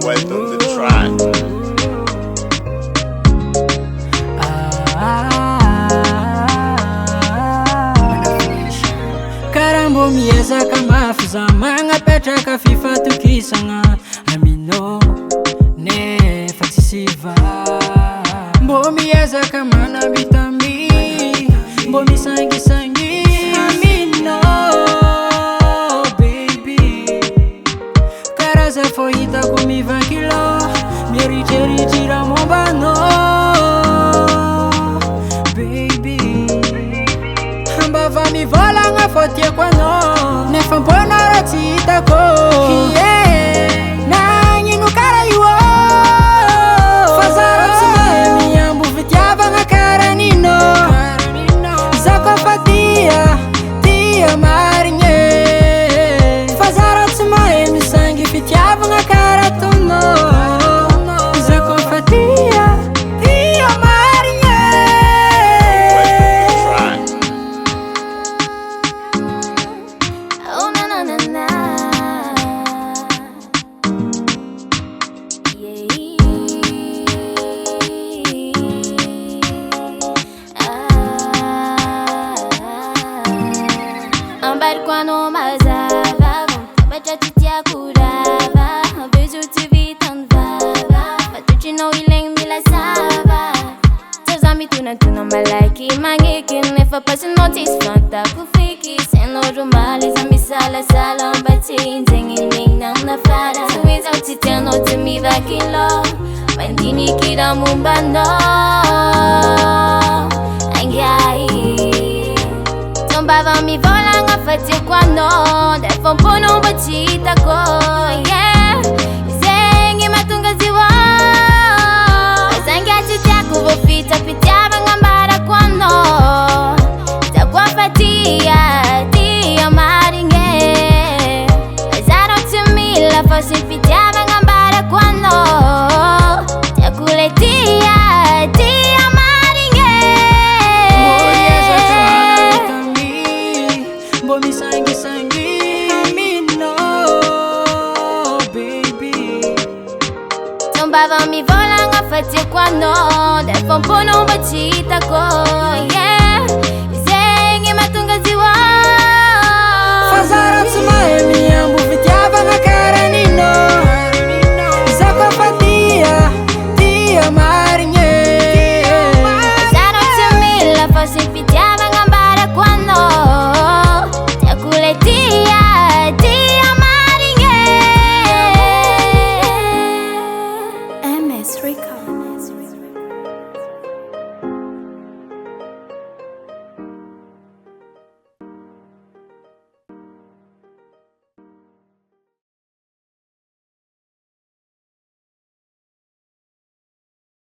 White on the track. Karambo mieza kama fiza manga petra ka fifa tukisanga amino ne fatisiva mbo mieza kama na bitami mbo misangi sangi amino baby karaza foita kumi 20 kilo miericeritira mombano baby mbava mi vola nga fotie kwano ne fampona ratita ko na nyinu kara iwo fazara tsime mi ambu vitiava nga kara nino zako fatia tia marinye fazara tsime mi sangi vitiava nga kara tuno zako fatia tia marinye. Oh na na na na, yeah. Ambar quando mazava, mas já te curava. Beijo te vi tão vava, mas tu te não ileng me laçava. Teus amigos tu não me like, mangue que nem fa passing notice fanta ku fiki. Sendo rumales a mi sala sala batin zengin nang na fara. Tuwis out si teno te mi vakilo, mandini kira mumbando. Angai, tombava mi vola nga fati quando defo pono bachita ko, yeah. Zengi matunga ziwa, zengi achitia kuvo fita pitiava ngambara quando takwa fatia tia maringe. Zaro to me la fosse pitiava ngambara quando takuletia tia maringe. Mbo mi sangi sangi amino baby Tombava mi vola nga fati quando defo pono bachita ko.